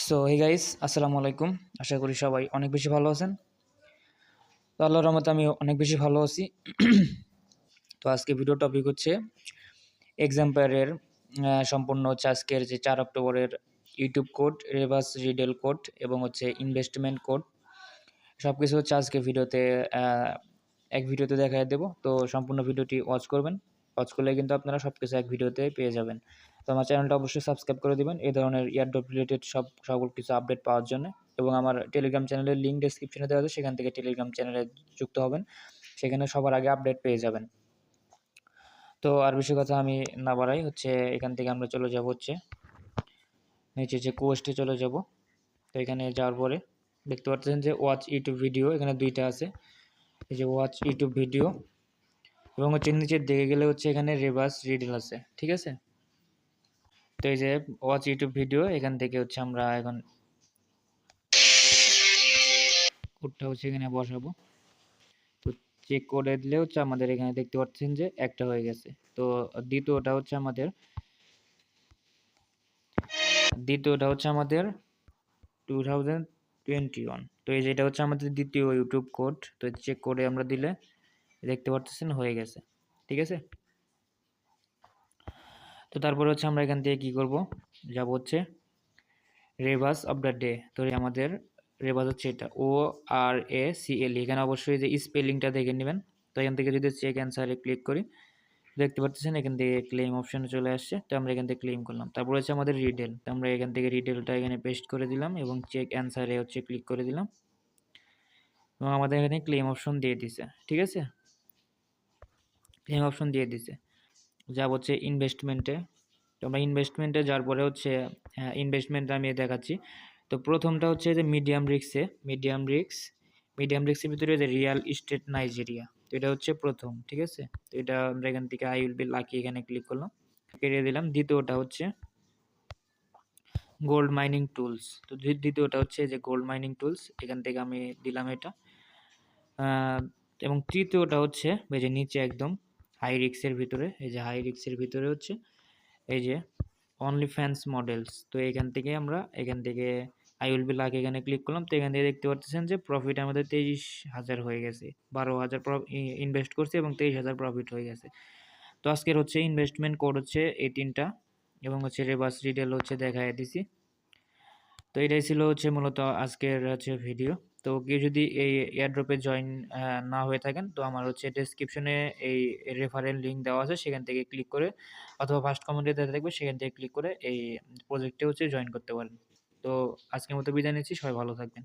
So hey guys, আসসালামু আলাইকুম। আশা করি সবাই অনেক বেশি ভালো আছেন। তো আল্লাহর রহমতে আমি অনেক বেশি ভালো আছি। তো আজকে ভিডিও টপিক হচ্ছে এক্সাম্পায়ারের সম্পূর্ণ হচ্ছে আজকের যে 4 অক্টোবরের ইউটিউব কোড, রেভার্স রিডেল কোড এবং হচ্ছে ইনভেস্টমেন্ট কোড সব কিছু হচ্ছে আজকে ভিডিওতে এক ভিডিওতে দেখাই দেবো। তো সম্পূর্ণ ভিডিওটি ওয়াচ করবেন। ওয়াচ করলে কিন্তু আপনারা সব কিছু এক ভিডিওতে পেয়ে যাবেন। তো আমার চ্যানেলটা অবশ্যই সাবস্ক্রাইব করে দিবেন এই ধরনের এয়ারড্রপ রিলেটেড সকল কিছু আপডেট পাওয়ার জন্য। এবং আমার টেলিগ্রাম চ্যানেলের লিঙ্ক ডেসক্রিপশনে দেওয়া আছে, সেখান থেকে টেলিগ্রাম চ্যানেলে যুক্ত হবেন, সেখানে সবার আগে আপডেট পেয়ে যাবেন। তো আর বেশি কথা আমি না বাড়াই, হচ্ছে এখান থেকে আমরা চলে যাব হচ্ছে নিচে যে কোস্টে চলে যাব। তো এখানে যাওয়ার পরে দেখতে পাচ্ছেন যে ওয়াচ ইউটিউব ভিডিও, এখানে দুইটা আছে, এই যে ওয়াচ ইউটিউব ভিডিও এবং হচ্ছে নিচের দিকে গেলে হচ্ছে এখানে রিভার্স রিডেল আছে, ঠিক আছে। তো এই যে ওয়াচ ইউটিউব ভিডিও, এখান থেকে হচ্ছে আমরা এখন কোডটা হচ্ছে এখানে বসাবো। তো চেক করে দিলে হচ্ছে আমাদের এখানে দেখতে পাচ্ছেন যে একটা হয়ে গেছে। তো দ্বিতীয়টা হচ্ছে আমাদের 2021। তো এই যেটা হচ্ছে আমাদের দ্বিতীয় ইউটিউব কোড। তো চেক করে আমরা দিলে দেখতে পাচ্ছেন হয়ে গেছে, ঠিক আছে। তো তারপরে হচ্ছে আমরা এখান থেকে কি করব, যাব হচ্ছে রেভার্স অফ দ্য ডে। তো আমাদের রেভার্স হচ্ছে এটা ORACL, এখানে অবশ্যই যে স্পেলিংটা দেখে নেবেন। তো এখান থেকে যদি চেক অ্যান্সারে ক্লিক করি, দেখতে পাচ্ছেন এখান থেকে ক্লেম অপশনে চলে আসছে। তো আমরা এখান থেকে ক্লেম করলাম। তারপর হচ্ছে আমাদের রিডেল, তো আমরা এখান থেকে রিডেলটা এখানে পেস্ট করে দিলাম এবং চেক অ্যান্সারে হচ্ছে ক্লিক করে দিলাম এবং আমাদের এখানে ক্লেম অপশন দিয়ে দিছে, ঠিক আছে। ক্লেম অপশন দিয়ে দিছে। যাব হচ্ছে ইনভেস্টমেন্টে। তো আমরা ইনভেস্টমেন্টে যাওয়ার পরে হচ্ছে ইনভেস্টমেন্ট আমি দেখাচ্ছি। তো প্রথমটা হচ্ছে যে মিডিয়াম রিস্কের ভিতরে যে রিয়াল ইস্টেট নাইজেরিয়া। তো এটা হচ্ছে প্রথম, ঠিক আছে। তো এটা আমরা এখান থেকে আই উইল বি লাকি এখানে ক্লিক করলাম, কেটে দিলাম। দ্বিতীয়টা হচ্ছে গোল্ড মাইনিং টুলস। তো দ্বিতীয়টা হচ্ছে যে গোল্ড মাইনিং টুলস, এখান থেকে আমি দিলাম এটা। এবং তৃতীয়টা হচ্ছে এই যে নিচে একদম হাই রিস্কের ভিতরে, এই যে হাই রিস্কের ভিতরে হচ্ছে এই যে অনলি ফ্যান্স মডেলস। তো এখান থেকে আই উইল বি লাক এখানে ক্লিক করলাম। তো এখান থেকে দেখতে পাচ্ছেন যে প্রফিট আমাদের 23,000 হয়ে গেছে। 12,000 ইনভেস্ট করছি এবং 23,000 প্রফিট হয়ে গেছে। তো আজকের হচ্ছে ইনভেস্টমেন্ট কোড হচ্ছে এই তিনটা এবং হচ্ছে রেভার্স রিডেল হচ্ছে দেখায় দিছি। তো এটাই ছিল হচ্ছে মূলত আজকের হচ্ছে ভিডিও। তো কেউ যদি এই এয়ারড্রপে জয়েন না হয়ে থাকেন, তো আমার হচ্ছে ডেসক্রিপশনে এই রেফারেল লিঙ্ক দেওয়া আছে, সেখান থেকে ক্লিক করে অথবা ফার্স্ট কমেন্টে দেওয়া থাকবে, সেখান থেকে ক্লিক করে এই প্রজেক্টে হচ্ছে জয়েন করতে পারেন। তো আজকের মতো বিদায় নিচ্ছি, সবাই ভালো থাকবেন।